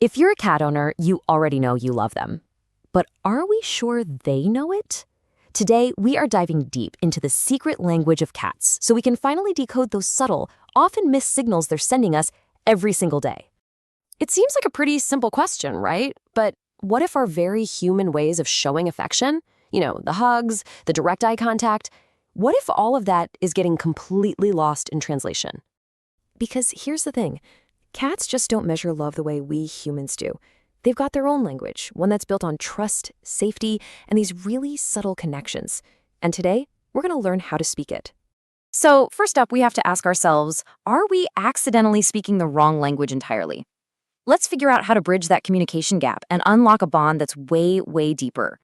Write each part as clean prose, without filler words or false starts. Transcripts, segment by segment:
If you're a cat owner, you already know you love them. But are we sure they know it? Today, we are diving deep into the secret language of cats so we can finally decode those subtle, often missed signals they're sending us every single day. It seems like a pretty simple question, right? But what if our very human ways of showing affection, the hugs, the direct eye contact, what if all of that is getting completely lost in translation? Because here's the thing, cats just don't measure love the way we humans do. They've got their own language, one that's built on trust, safety, and these really subtle connections. And today, we're going to learn how to speak it. So first up, we have to ask ourselves, are we accidentally speaking the wrong language entirely? Let's figure out how to bridge that communication gap and unlock a bond that's way, way deeper.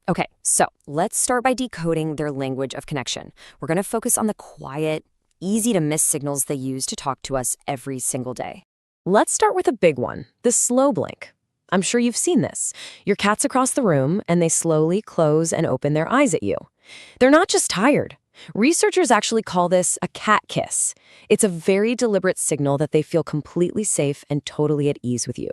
Okay, so let's start by decoding their language of connection. We're going to focus on the quiet, easy-to-miss signals they use to talk to us every single day. Let's start with a big one, the slow blink. I'm sure you've seen this. Your cat's across the room, and they slowly close and open their eyes at you. They're not just tired. Researchers actually call this a cat kiss. It's a very deliberate signal that they feel completely safe and totally at ease with you.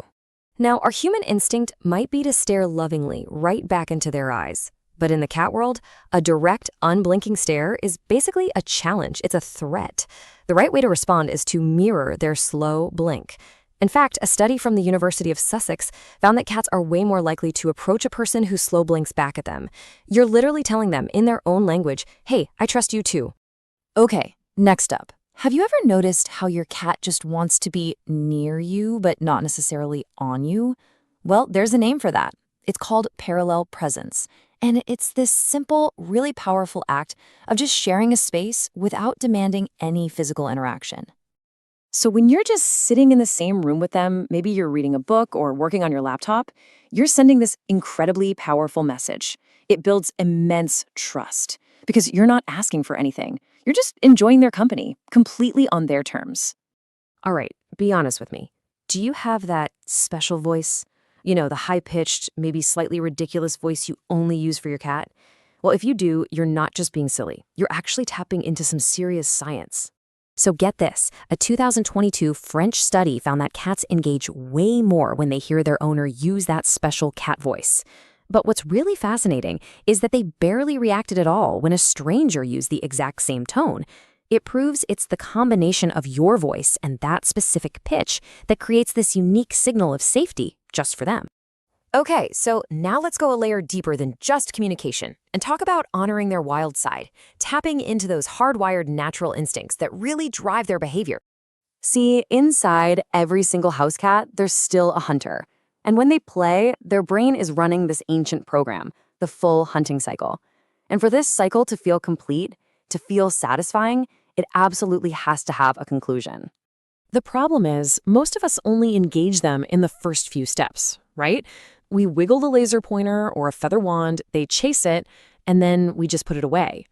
Now, our human instinct might be to stare lovingly right back into their eyes. But in the cat world, a direct, unblinking stare is basically a challenge. It's a threat. The right way to respond is to mirror their slow blink. In fact, a study from the University of Sussex found that cats are way more likely to approach a person who slow blinks back at them. You're literally telling them in their own language, hey, I trust you too. Okay, next up. Have you ever noticed how your cat just wants to be near you, but not necessarily on you? Well, there's a name for that. It's called parallel presence. And it's this simple, really powerful act of just sharing a space without demanding any physical interaction. So when you're just sitting in the same room with them, maybe you're reading a book or working on your laptop, you're sending this incredibly powerful message. It builds immense trust because you're not asking for anything. You're just enjoying their company, completely on their terms. All right, be honest with me. Do you have that special voice? The high-pitched, maybe slightly ridiculous voice you only use for your cat? Well, if you do, you're not just being silly. You're actually tapping into some serious science. So get this, a 2022 French study found that cats engage way more when they hear their owner use that special cat voice. But what's really fascinating is that they barely reacted at all when a stranger used the exact same tone. It proves it's the combination of your voice and that specific pitch that creates this unique signal of safety just for them. Okay, so now let's go a layer deeper than just communication and talk about honoring their wild side, tapping into those hardwired natural instincts that really drive their behavior. See, inside every single house cat, there's still a hunter. And when they play, their brain is running this ancient program, the full hunting cycle. And for this cycle to feel complete, to feel satisfying, it absolutely has to have a conclusion. The problem is, most of us only engage them in the first few steps, right? We wiggle the laser pointer or a feather wand, they chase it, and then we just put it away.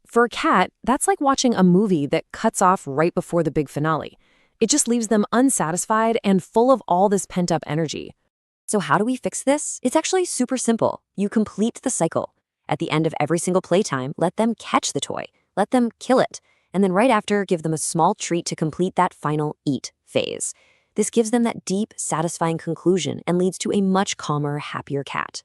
For a cat, that's like watching a movie that cuts off right before the big finale. It just leaves them unsatisfied and full of all this pent-up energy. So how do we fix this? It's actually super simple. You complete the cycle. At the end of every single playtime, let them catch the toy. Let them kill it. And then right after, give them a small treat to complete that final eat phase. This gives them that deep, satisfying conclusion and leads to a much calmer, happier cat.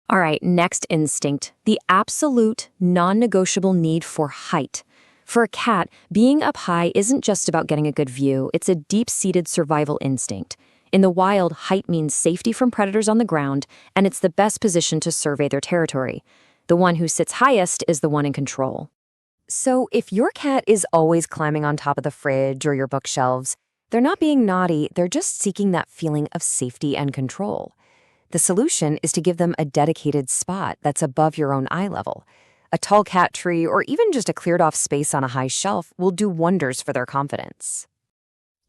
All right, next instinct, the absolute, non-negotiable need for height. For a cat, being up high isn't just about getting a good view, it's a deep-seated survival instinct. In the wild, height means safety from predators on the ground, and it's the best position to survey their territory. The one who sits highest is the one in control. So if your cat is always climbing on top of the fridge or your bookshelves, they're not being naughty, they're just seeking that feeling of safety and control. The solution is to give them a dedicated spot that's above your own eye level. A tall cat tree or even just a cleared-off space on a high shelf will do wonders for their confidence.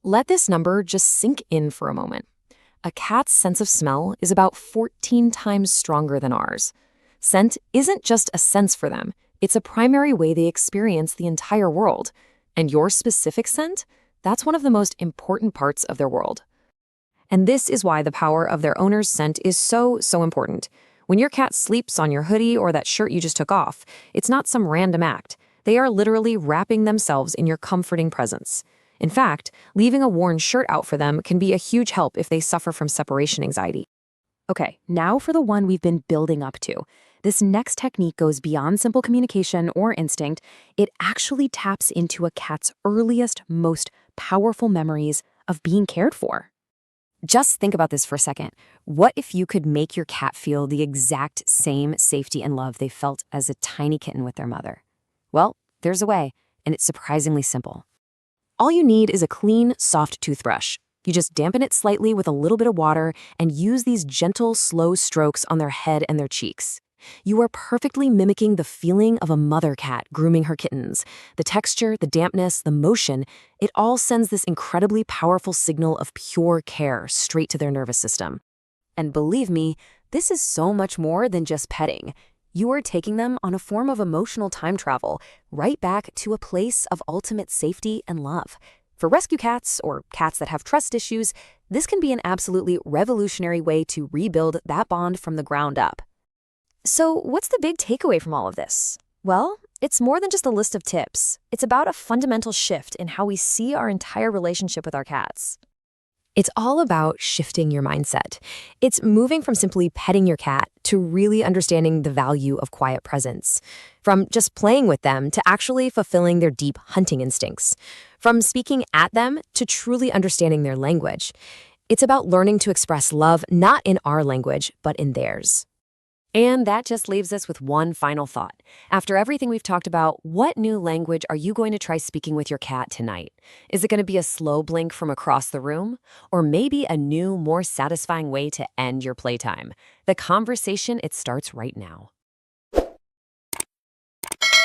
Let this number just sink in for a moment. A cat's sense of smell is about 14 times stronger than ours. Scent isn't just a sense for them, it's a primary way they experience the entire world. And your specific scent? That's one of the most important parts of their world. And this is why the power of their owner's scent is so important. When your cat sleeps on your hoodie or that shirt you just took off, it's not some random act. They are literally wrapping themselves in your comforting presence. In fact, leaving a worn shirt out for them can be a huge help if they suffer from separation anxiety. Okay, now for the one we've been building up to. This next technique goes beyond simple communication or instinct. It actually taps into a cat's earliest, most powerful memories of being cared for. Just think about this for a second. What if you could make your cat feel the exact same safety and love they felt as a tiny kitten with their mother? Well, there's a way, and it's surprisingly simple. All you need is a clean, soft toothbrush. You just dampen it slightly with a little bit of water and use these gentle, slow strokes on their head and their cheeks. You are perfectly mimicking the feeling of a mother cat grooming her kittens. The texture, the dampness, the motion, it all sends this incredibly powerful signal of pure care straight to their nervous system. And believe me, this is so much more than just petting. You are taking them on a form of emotional time travel, right back to a place of ultimate safety and love. For rescue cats, or cats that have trust issues, this can be an absolutely revolutionary way to rebuild that bond from the ground up. So, what's the big takeaway from all of this? Well, it's more than just a list of tips. It's about a fundamental shift in how we see our entire relationship with our cats. It's all about shifting your mindset. It's moving from simply petting your cat to really understanding the value of quiet presence. From just playing with them to actually fulfilling their deep hunting instincts. From speaking at them to truly understanding their language. It's about learning to express love not in our language, but in theirs. And that just leaves us with one final thought. After everything we've talked about, what new language are you going to try speaking with your cat tonight? Is it going to be a slow blink from across the room? Or maybe a new, more satisfying way to end your playtime? The conversation, it starts right now.